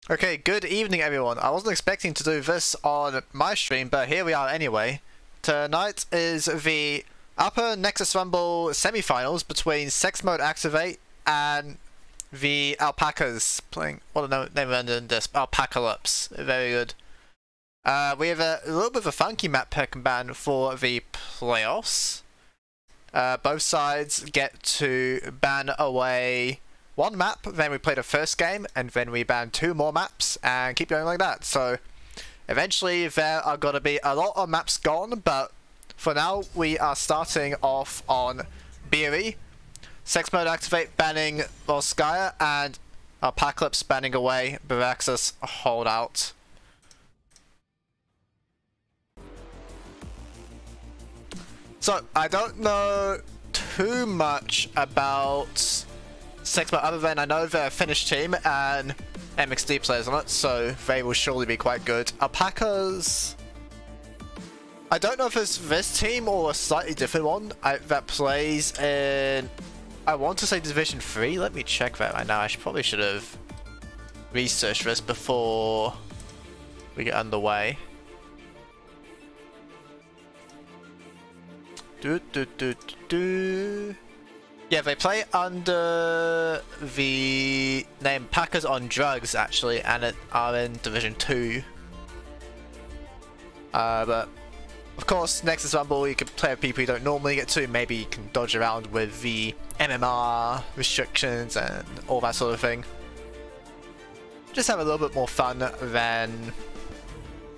Okay, good evening everyone. I wasn't expecting to do this on my stream, but here we are anyway. Tonight is the Upper Nexus Rumble semi-finals between Sex Mode Activate and the Alpacas playing, what the name of this? Alpacalypse. Very good. We have a little bit of a funky map pick and ban for the playoffs. Both sides get to ban away one map, then we play the first game, and then we ban two more maps, and keep going like that. So, eventually there are going to be a lot of maps gone, but for now we are starting off on Beery. Sex Mode Activate banning Volskaya, and Alpacalypse banning away Baraxis Holdout. So, I don't know too much about Sex Mode other than I know they're a Finnish team and MXD players on it, so they will surely be quite good. Alpacas, I don't know if it's this team or a slightly different one that plays in, I want to say Division 3. Let me check that right now. I probably should have researched this before we get underway. Yeah, they play under the name Packers on Drugs, actually, and are in Division 2. But, of course, Nexus Rumble, you can play with people you don't normally get to. Maybe you can dodge around with the MMR restrictions and all that sort of thing. Just have a little bit more fun than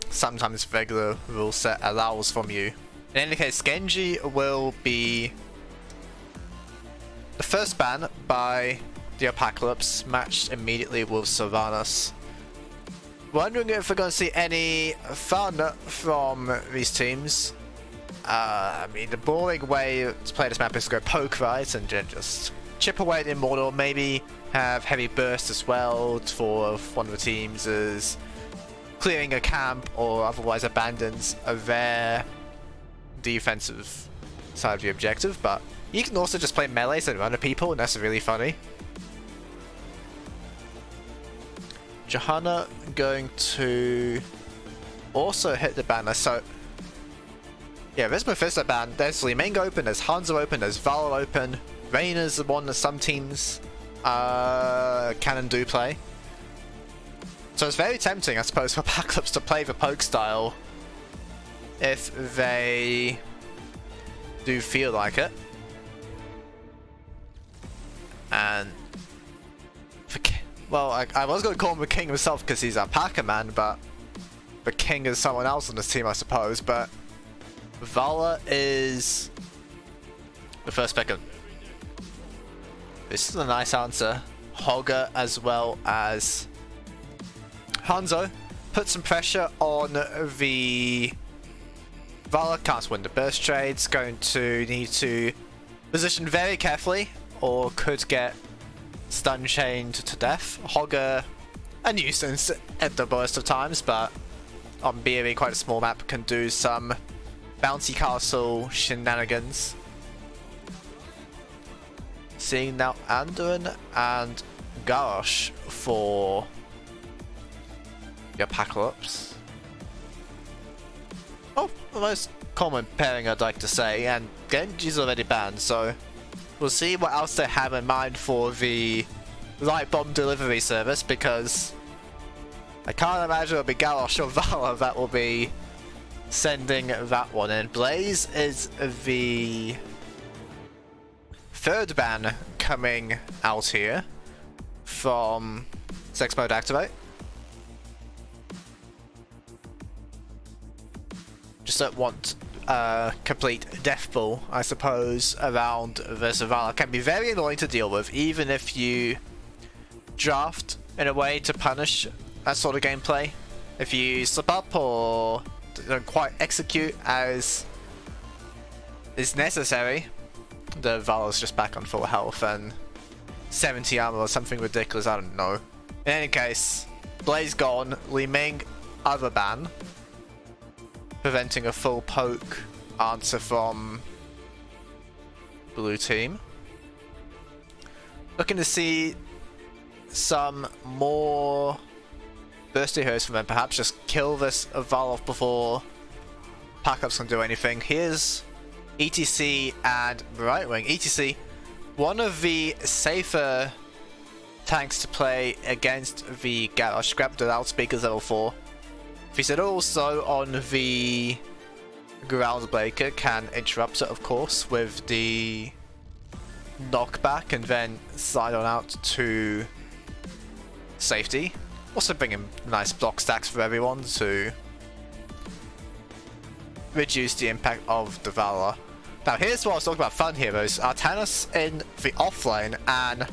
sometimes regular rule set allows from you. In any case, Genji will be the first ban by the Alpacalypse, matched immediately with Sylvanas. Wondering if we're going to see any fun from these teams. I mean, the boring way to play this map is to go poke right and just chip away at Immortal, maybe have heavy burst as well for one of the teams as clearing a camp or otherwise abandons their defensive side of the objective, but you can also just play melees and run at people, and that's really funny. Johanna going to also hit the banner, so yeah, there's Mephisto ban, there's Limeng open, there's Hanzo open, there's Val open, Reyna's the one that some teams can and do play. So it's very tempting, I suppose, for Alpacalypse to play the poke style if they do feel like it. And well, I was going to call him the king himself because he's a Packer man, but the king is someone else on this team, I suppose. But Vala is the first pick. This is a nice answer. Hogger as well as Hanzo put some pressure on the Vala. Can't win the burst trades. Going to need to position very carefully, or could get stun chained to death. Hogger, a nuisance at the worst of times, but on Beery, quite a small map, can do some bouncy castle shenanigans. Seeing now Anduin and Garrosh for the Alpacalypse. Oh, the most common pairing I'd like to say, and Genji's already banned, so we'll see what else they have in mind for the light bomb delivery service, because I can't imagine it'll be Garrosh or Vala that will be sending that one in. Blaze is the third ban coming out here from Sex Mode Activate. Just don't want complete death ball, I suppose, around the Zavala. Can be very annoying to deal with, even if you draft in a way to punish that sort of gameplay. If you slip up or don't quite execute as is necessary, the Vala's just back on full health and 70 armor or something ridiculous, I don't know. In any case, Blaze gone, Limeng other ban, preventing a full poke answer from blue team. Looking to see some more bursty heroes from them. Perhaps just kill this Val off before Apocalypse can do anything. Here's ETC and Brightwing. ETC, one of the safer tanks to play against the Garrosh. Grab the loudspeakers level 4. Visit also on the Groundbreaker, can interrupt it of course with the knockback and then slide on out to safety. Also bringing nice block stacks for everyone to reduce the impact of the Valor. Now here's what I was talking about fun heroes. Artanis in the offlane, and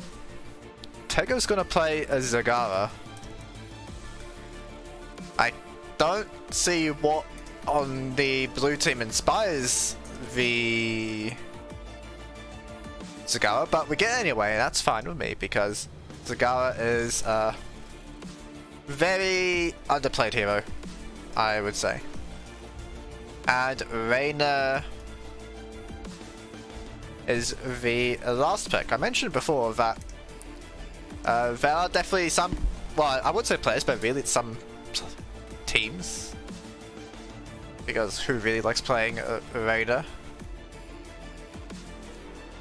Tego's gonna play a Zagara. I don't see what on the blue team inspires the Zagara, but we get it anyway, and that's fine with me because Zagara is a very underplayed hero, I would say. And Reyna is the last pick. I mentioned before that there are definitely some, well, I would say players, but really some teams, because who really likes playing Reyna,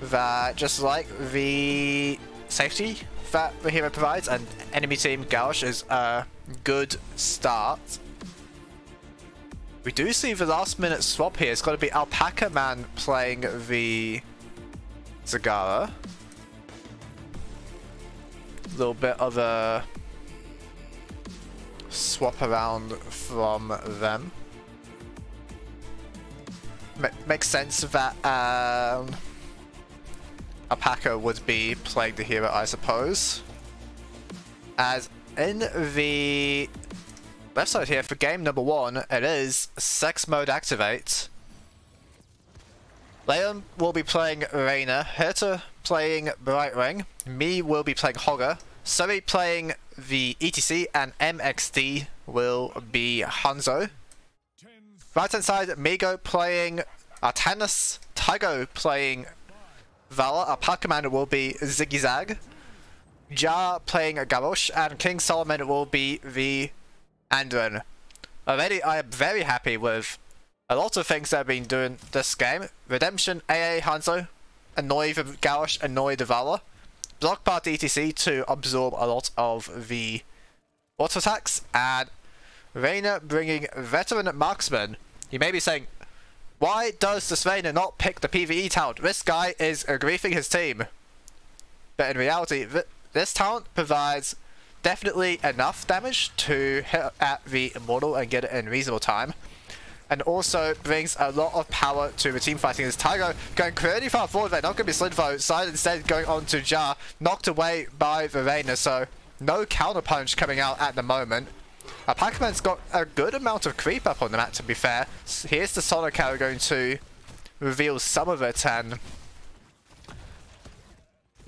that just like the safety that the hero provides, and enemy team Garrosh is a good start. We do see the last minute swap here. It's got to be Alpaca Man playing the Zagara. A little bit of a swap around from them. Makes sense that Alpaca would be playing the hero, I suppose. As in the left side here for game number 1, it is Sex Mode Activate. Leon will be playing Reyna, Herta playing Brightwing, me will be playing Hogger, Surrey playing the ETC, and MXD will be Hanzo. Right hand side, Migo playing Artanis, Tygo playing Valor, our Park Commander will be Ziggy Zag, Jar playing Garrosh, and King Solomon will be the Andron. Already I am very happy with a lot of things that have been doing this game. Redemption, AA Hanzo, annoy the Garrosh, annoy the Valor. Block Party ETC to absorb a lot of the auto attacks, and Reyna bringing Veteran Marksman. You may be saying, why does this Reyna not pick the PvE talent? This guy is griefing his team. But in reality, this talent provides definitely enough damage to hit at the Immortal and get it in reasonable time. And also brings a lot of power to the team fighting. As Tygo going pretty far forward there, not going to be slid vote, side instead going on to Jar, knocked away by the Reyna, so no counter punch coming out at the moment. Pac-Man's got a good amount of creep up on the map, to be fair. Here's the Sonic Arrow going to reveal some of it and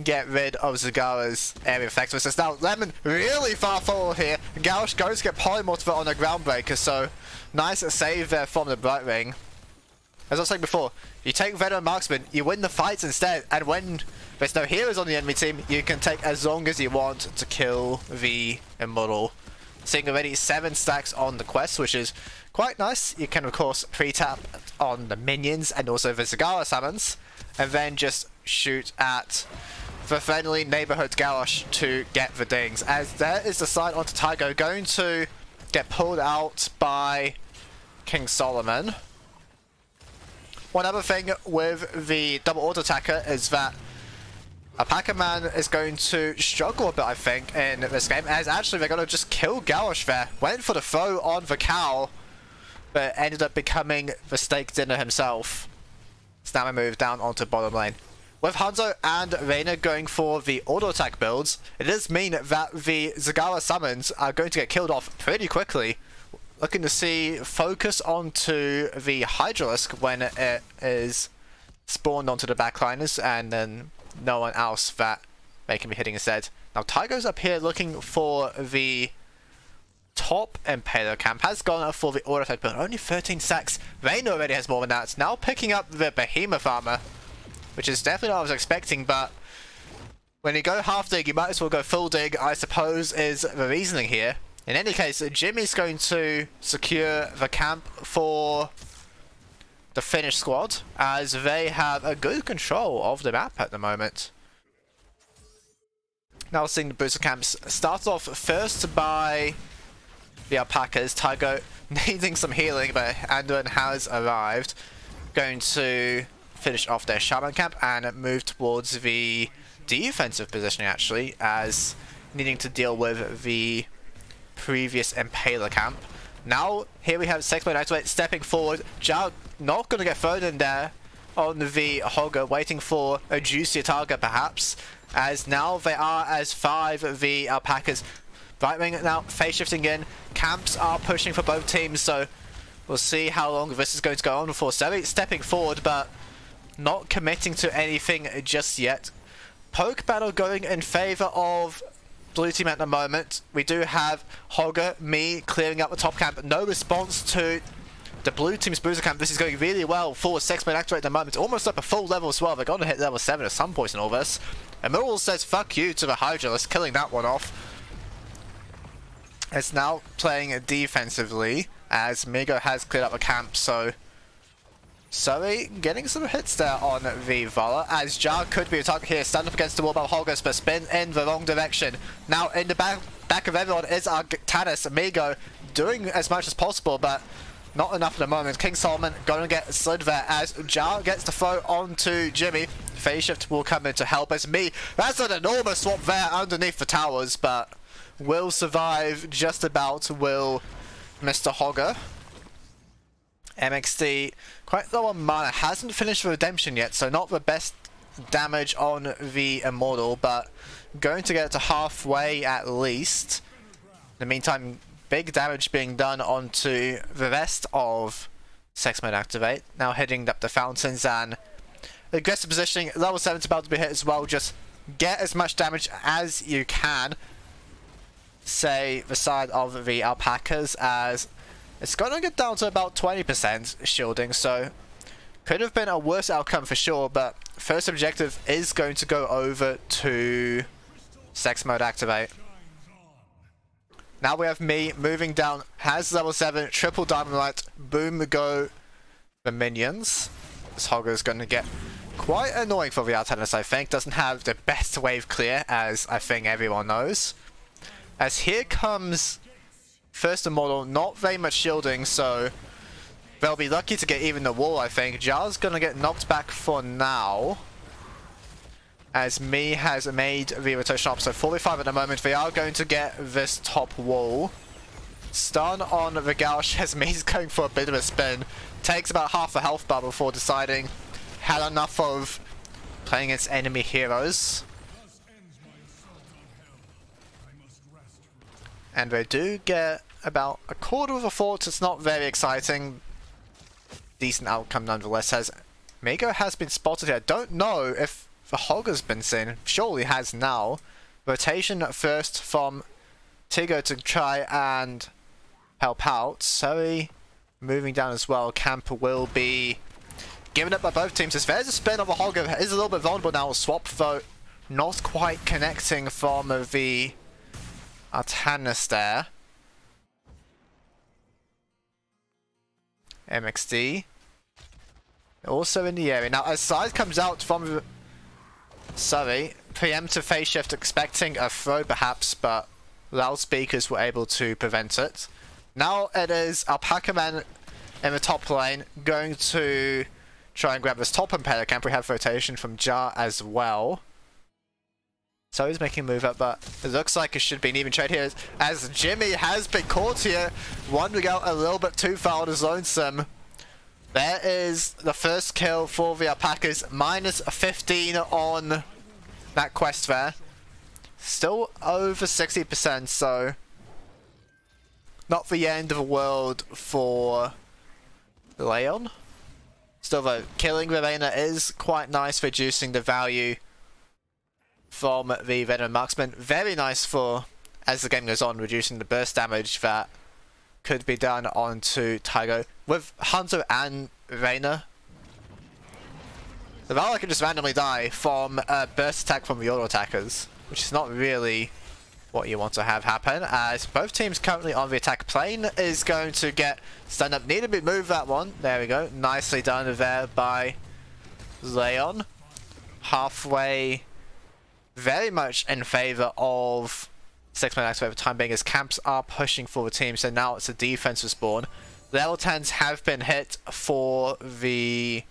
get rid of Zagara's area effectiveness. Now Lemon really far forward here. Garrosh goes to get Polymorph on the Groundbreaker, so nice save there from the Brightwing. As I was saying before, you take Veteran Marksman, you win the fights instead, and when there's no heroes on the enemy team, you can take as long as you want to kill the Immortal. Seeing already 7 stacks on the quest, which is quite nice. You can of course pre-tap on the minions and also the Zagara summons, and then just shoot at the friendly neighborhood Garrosh to get the dings. As there is the side onto Tygo, going to get pulled out by King Solomon. One other thing with the double auto attacker is that Alpaca Man is going to struggle a bit, I think, in this game, as actually they're going to just kill Garrosh there. Went for the throw on the cow, but ended up becoming the steak dinner himself. So now we move down onto bottom lane. With Hanzo and Reyna going for the auto attack builds, it does mean that the Zagara summons are going to get killed off pretty quickly. Looking to see focus onto the Hydralisk when it is spawned onto the backliners, and then no one else that they can be hitting instead. Now Tygo's up here looking for the top Impaler camp, has gone up for the auto attack build, only 13 stacks. Reyna already has more than that. Now picking up the Behemoth armor, which is definitely what I was expecting, but when you go half dig, you might as well go full dig, I suppose, is the reasoning here. In any case, Jimmy's going to secure the camp for the Finnish squad, as they have a good control of the map at the moment. Now seeing the booster camps start off first by the Alpacas. Tygo needing some healing, but Anduin has arrived. Going to finish off their Shaman camp and move towards the defensive positioning, actually, as needing to deal with the previous Impaler camp. Now, here we have Sexmode Activate stepping forward. Zhao not going to get thrown in there on the Hogger, waiting for a juicier target perhaps, as now they are as 5 of the Alpacas. Right wing now phase shifting in. Camps are pushing for both teams, so we'll see how long this is going to go on for. Seri stepping forward, but not committing to anything just yet. Poke battle going in favor of blue team at the moment. We do have Hogger, me clearing up the top camp. No response to the blue team's booster camp. This is going really well for Sexmode Activate at the moment. Almost up a full level as well. They're going to hit level 7 at some point in all this. And Mural says fuck you to the Hydralist, killing that one off. It's now playing defensively as Migo has cleared up a camp, so Suri getting some hits there on the Vala, as Jar could be a target here, stand up against the wall by Hoggers, but spin in the wrong direction. Now in the back of everyone is our Tanis. Migo doing as much as possible, but not enough at the moment. King Solomon gonna get slid there as Jar gets the throw onto Jimmy. Phase shift will come in to help as me. That's an enormous swap there underneath the towers, but will survive just about, will Mr. Hogger. MXD quite low on mana, hasn't finished the redemption yet, so not the best damage on the Immortal, but going to get to halfway at least. In the meantime, big damage being done onto the rest of Sexmode Activate. Now heading up the fountains and aggressive positioning. Level 7's about to be hit as well. Just get as much damage as you can. Say the side of the Alpacas, as it's going to get down to about 20% shielding, so could have been a worse outcome for sure, but first objective is going to go over to Sexmode Activate. Now we have me moving down, has level 7, triple diamond light, boom go the minions. This Hogger is going to get quite annoying for the Artemis, I think. Doesn't have the best wave clear, as I think everyone knows. As here comes first Immortal, not very much shielding, so they'll be lucky to get even the wall, I think. Jar's gonna get knocked back for now, as me has made the rotation up, so 45 at the moment. They are going to get this top wall. Stun on the Gauch as me's going for a bit of a spin. Takes about half a health bar before deciding had enough of playing against enemy heroes. And they do get about a quarter of a fort. It's not very exciting. Decent outcome nonetheless, as Migo has been spotted here. I don't know if the Hogger's been seen. Surely has now. Rotation first from Tigo to try and help out. Suri moving down as well. Camp will be given up by both teams. As there's a spin of a Hogger. It is a little bit vulnerable now. Swap though not quite connecting from the Artanis there. MXD also in the area. Now as side comes out from Suri, preemptive phase shift, expecting a throw perhaps, but loudspeakers were able to prevent it. Now it is Alpaca Man in the top lane, going to try and grab this top Impaler camp. We have rotation from Jar as well. So he's making a move up, but it looks like it should be an even trade here, as Jimmy has been caught here, wandering out a little bit too far on his lonesome. There is the first kill for the Alpacas, minus 15 on that quest there. Still over 60%, so not the end of the world for Leon. Still though, killing Verena is quite nice, reducing the value from the Venom Marksman. Very nice for, as the game goes on, reducing the burst damage that could be done onto Tygo. With Hunter and Reyna, the Valor can just randomly die from a burst attack from the auto attackers, which is not really what you want to have happen, as both teams currently on the attack. Plane is going to get stunned up. Need to move that one. There we go. Nicely done there by Leon. Halfway, very much in favor of Six-Man Activate for the time being, as camps are pushing for the team, so now it's a defensive spawn. Level 10s have been hit for the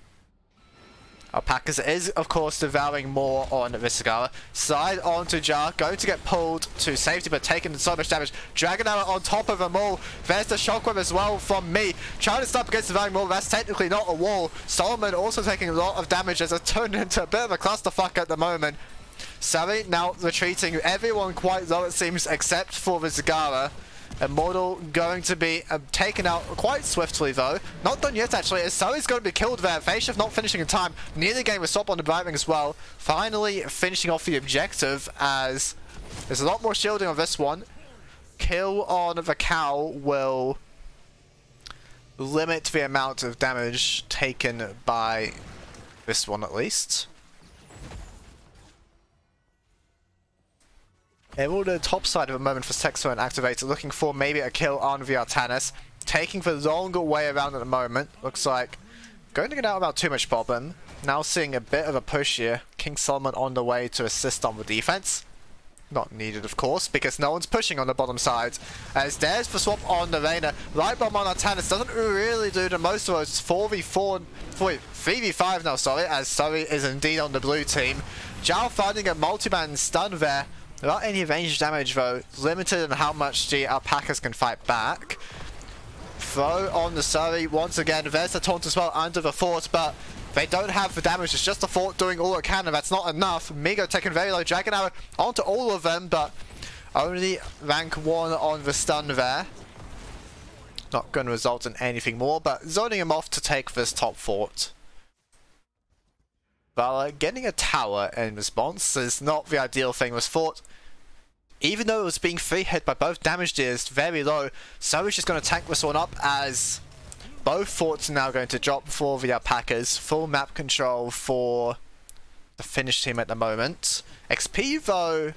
Alpacas. It is, of course, devouring more on Viscera. Slide onto Jar, going to get pulled to safety, but taking so much damage. Dragon Arrow on top of them all. There's the Shockwave as well from me. Trying to stop against devouring more. That's technically not a wall. Solomon also taking a lot of damage as it's turned into a bit of a clusterfuck at the moment. Surrey now retreating. Everyone quite low, it seems, except for Viscera. Immortal going to be taken out quite swiftly though. Not done yet actually, as Sully's going to be killed there. Vaishnav not finishing in time. Nearly getting a stop on the bribing as well. Finally finishing off the objective, as there's a lot more shielding on this one. Kill on the cow will limit the amount of damage taken by this one at least. Emerald on the top side of a moment for Sexo and Activator, looking for maybe a kill on the Artanis. Taking the longer way around at the moment. Looks like going to get out without too much problem. Now seeing a bit of a push here. King Solomon on the way to assist on the defense. Not needed, of course, because no one's pushing on the bottom side. As there's the swap on the Reyna. Light Bomb on Artanis doesn't really do the most of those. 3v5 now, sorry, as Surrey is indeed on the blue team. Zhao finding a multi-man stun there. Without any range damage though, limited in how much the Alpacas can fight back. Throw on the Surrey once again. There's the taunt as well under the fort, but they don't have the damage. It's just the fort doing all it can, and that's not enough. Migo taking very low. Dragon Arrow onto all of them, but only rank 1 on the stun there. Not going to result in anything more, but zoning him off to take this top fort. Vala getting a tower in response is not the ideal thing. Was fort, even though it was being free hit by both damage dealers very low, so he's just going to tank this one up, as both forts are now going to drop for the Alpacas. Full map control for the Finnish team at the moment. XP though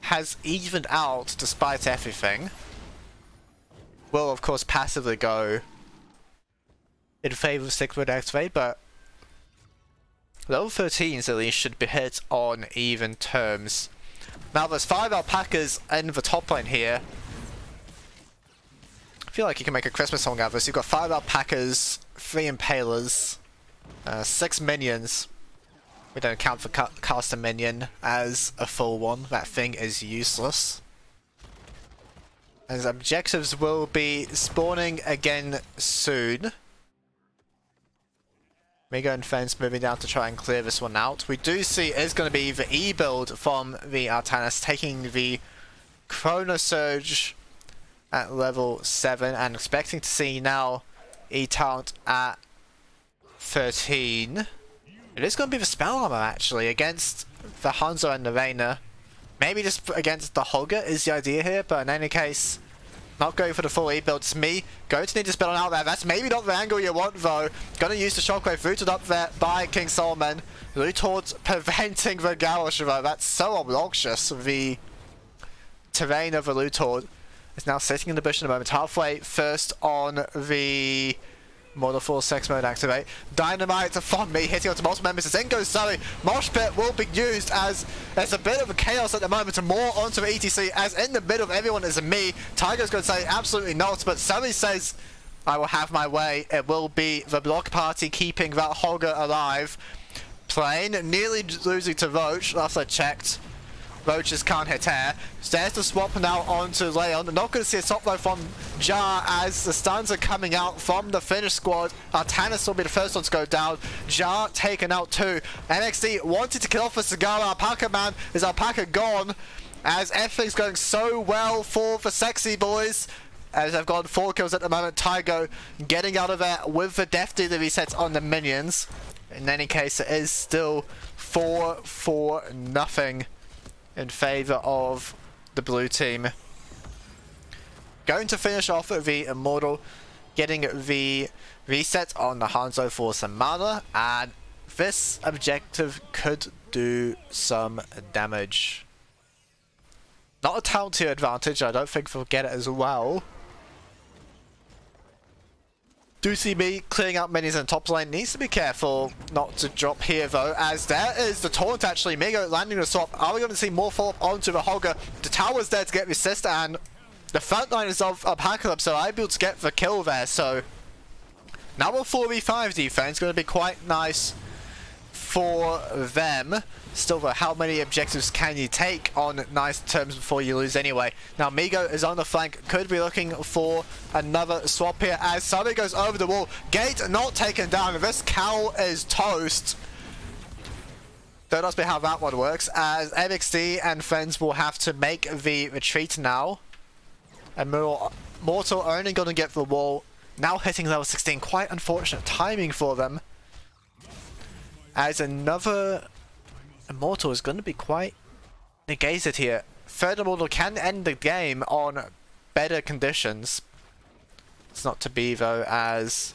has evened out despite everything. Will of course passively go in favor of Six-Man Activate, but level 13s at least should be hit on even terms. Now there's 5 Alpacas in the top lane here. I feel like you can make a Christmas song out of this. You've got 5 Alpacas, 3 Impalers, 6 minions. We don't count for cast a minion as a full one. That thing is useless. As objectives will be spawning again soon. Migo and Fence moving down to try and clear this one out. We do see it's going to be the E build from the Artanis, taking the Chrono Surge at level 7, and expecting to see now E talent at 13. It is going to be the Spell Armor actually against the Hanzo and the Reyna. Maybe just against the Holger is the idea here, but in any case, not going for the full E build. It's me going to need to spell out there. That's maybe not the angle you want though. Gonna use the Shockwave, rooted up there by King Solomon. Luthor preventing the Gauche though. That's so obnoxious. The terrain of the Luthor is now sitting in the bush at the moment. Halfway first on the Model 4 Sex Mode Activate. Dynamite from me, hitting onto multiple members. As in goes Sully. Mosh Pit will be used, as there's a bit of a chaos at the moment, and more onto the ETC, as in the middle of everyone is me. Tiger's going to say absolutely not, but Sully says, I will have my way. It will be the block party keeping that Holger alive. Plane nearly losing to Roach, last I checked. Roaches can't hit air. There's the swap now onto Leon. Not going to see a swap though from Jar, as the stuns are coming out from the Finnish squad. Artanis will be the first one to go down. Jar taken out too. NXT wanted to kill off a cigar. Alpaca man. Is Alpaca gone? As everything's going so well for the sexy boys, as they've got 4 kills at the moment. Tygo getting out of there with the death dealer resets on the minions. In any case, it is still 4-0 in favor of the blue team. Going to finish off the Immortal, getting the reset on the Hanzo for some mana, and this objective could do some damage. Not a talent tier advantage, I don't think we'll get it as well. Do see me clearing out minions in the top lane. Needs to be careful not to drop here though, as there is the taunt actually. Migo landing the swap. Are we going to see more follow-up onto the Holger? The tower's there to get resist, and the front liners of Alpacalypse are able to get the kill there, so now a 4v5 defense going to be quite nice for them. Still though, how many objectives can you take on nice terms before you lose anyway? Now Migo is on the flank, could be looking for another swap here as Sabi goes over the wall. Gate not taken down, this cow is toast. Don't ask me how that one works, as MXD and friends will have to make the retreat now. And Mortal only going to get the wall, now hitting level 16, quite unfortunate timing for them. As another Immortal is going to be quite negated here. Third Immortal can end the game on better conditions. It's not to be though, as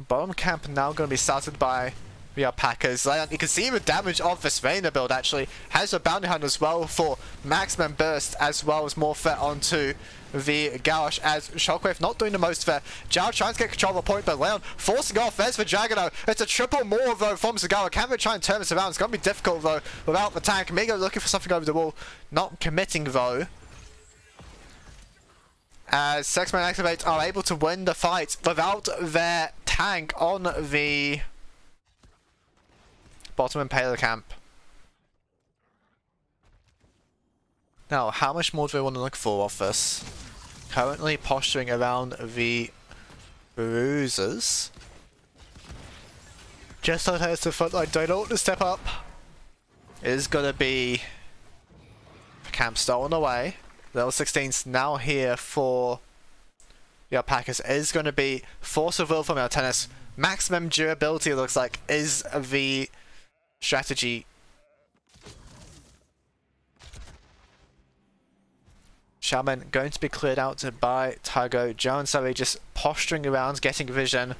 bottom camp now going to be started by the Alpacas. You can see the damage of this Vayner build actually. Has a bounty hunter as well for maximum burst, as well as more threat onto the Gauch, as Shockwave not doing the most there. Zhao trying to get control of the point, but Leon forcing off. There's the Dragano. It's a triple more though from Sagawa. Can they try and turn this around? It's going to be difficult though without the tank. Migo looking for something over the wall. Not committing though. As Sexman Activate are able to win the fight without their tank on the bottom Impaler camp. Now, how much more do we want to look for off this? Currently posturing around the bruisers. Just on heads to the front line, don't know what to step up. It is gonna be camp stolen away. Level 16's now here for the Alpacas. It is gonna be Force of Will from our tennis. Maximum durability, it looks like, is the strategy. Shaman going to be cleared out by Tygo. Jones Surrey just posturing around, getting vision,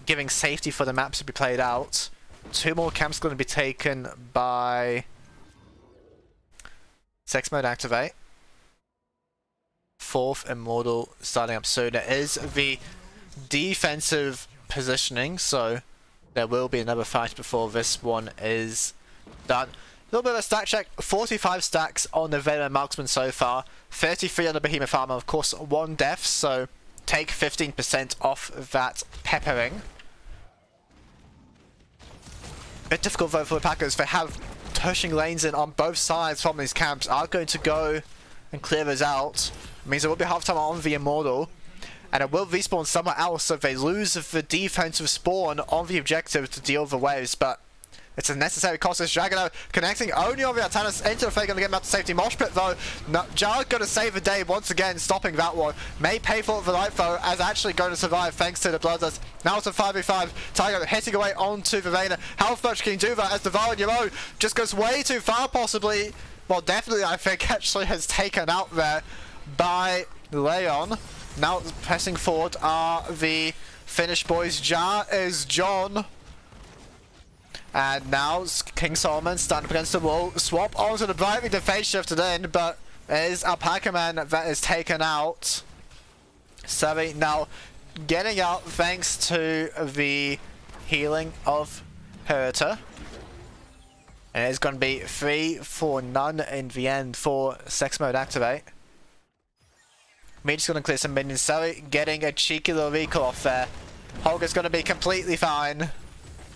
giving safety for the maps to be played out. 2 more camps going to be taken by Sex Mode Activate. 4th Immortal starting up soon. It is the defensive positioning, so there will be another fight before this one is done. A little bit of a stat check. 45 stacks on the Venom Marksman so far. 33 on the Behemoth Armor. Of course, 1 death, so take 15% off that peppering. Bit difficult though for the Packers. They have pushing lanes in on both sides from these camps. Are going to go and clear us out. It means there will be half time on the Immortal. And it will respawn somewhere else, so they lose the defensive spawn on the objective to deal the waves, but it's a necessary cost. This Dragano connecting only on the Artanis into the fake, going to get him out to safety. Mosh pit though, no, Jar going to save the day once again, stopping that one. May pay for it for life though, as actually going to survive thanks to the Bloodlust. Now it's a 5v5. Tiger hitting away onto the Vayner. How much can you do that as Devour on your own just goes way too far possibly? Well, definitely I think actually has taken out there by Leon. Now pressing forward are the Finnish boys. Jar is John. And now King Solomon standing up against the wall. Swap onto the Brightwing, the phase shifted in, but it is Alpaca Man that is taken out. Surrey now getting out thanks to the healing of Herta. And it's going to be 3 for none in the end for Sex Mode Activate. Meech's going to clear some minions. Surrey getting a cheeky little recall off there. Holger's going to be completely fine.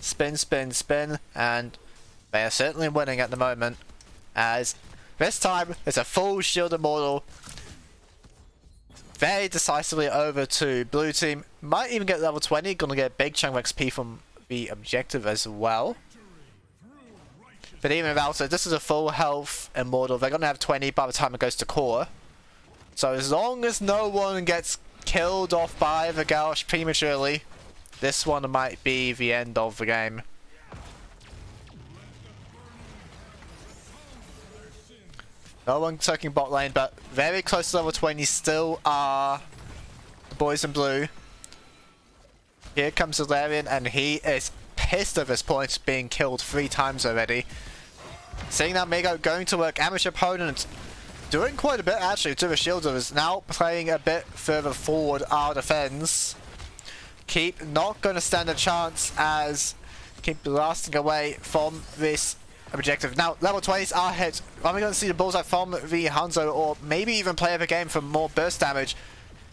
Spin, spin, spin, and they are certainly winning at the moment, as this time it's a full shield Immortal. Very decisively over to blue team. Might even get level 20, gonna get a big chunk of XP from the objective as well. But even without it, this is a full health Immortal. They're gonna have 20 by the time it goes to core. So as long as no one gets killed off by the Gauch prematurely, this one might be the end of the game. No one taking bot lane, but very close to level 20 still are the boys in blue. Here comes Valerian, and he is pissed at this point, being killed 3 times already. Seeing that Migo going to work, amateur opponent doing quite a bit actually to the shielders. Now playing a bit further forward our defense. Keep not going to stand a chance as keep blasting away from this objective. Now level 20s are hit. Are we going to see the bullseye from the Hanzo, or maybe even play of the game for more burst damage?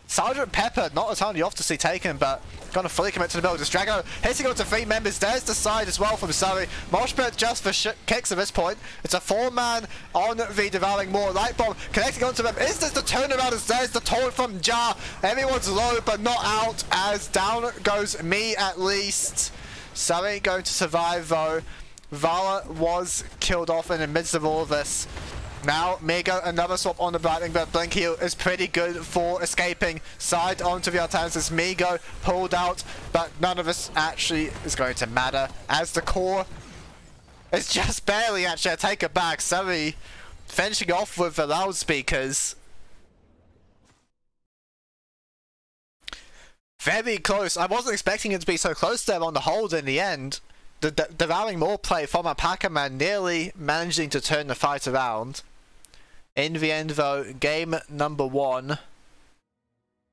Sergeant Pepper, not a ton you off to see taken, but gonna fully commit to the build. Just Drago hitting onto 3 members. There's the side as well from Surrey. Moshpit just for kicks at this point. It's a 4-man on the Devouring Maw. Light Bomb connecting onto them. Is this the turnaround as there's the taunt from Jar? Everyone's low but not out as down goes me at least. Surrey going to survive though. Vala was killed off in the midst of all of this. Now, Migo, another swap on the Brightling, but Blink Heal is pretty good for escaping side onto the Artanis as Migo pulled out, but none of this actually is going to matter as the core is just barely actually, I take it back, Surrey finishing off with the loudspeakers. Very close. I wasn't expecting it to be so close there on the hold in the end. The Devouring Maw play from Alpacalypse nearly managing to turn the fight around. In the end though, game number 1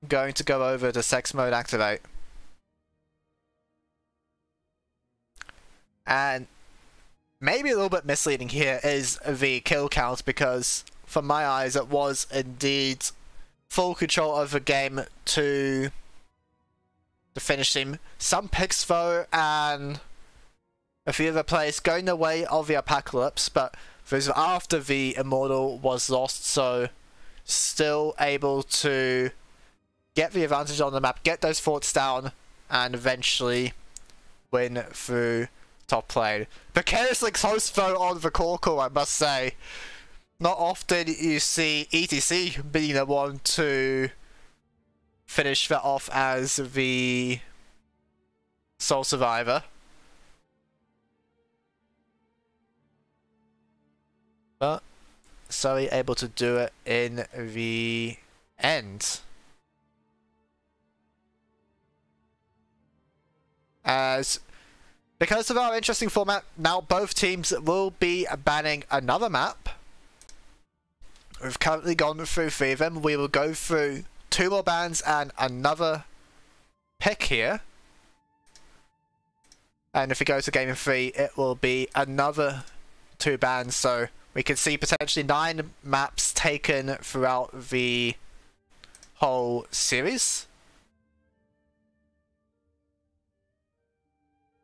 going to go over to Sex Mode Activate. And maybe a little bit misleading here is the kill count, because from my eyes it was indeed full control of the game to the finishing. Some picks though, and a few other players going the way of the Alpacalypse, but this was after the Immortal was lost, so still able to get the advantage on the map, get those forts down, and eventually win through top lane. Precariously close though on the Corkle, I must say. Not often you see ETC being the one to finish that off as the sole survivor. But Surrey able to do it in the end. Because of our interesting format, now both teams will be banning another map. We've currently gone through 3 of them. We will go through 2 more bans and another pick here. And if we go to game 3, it will be another 2 bans, so we can see potentially 9 maps taken throughout the whole series.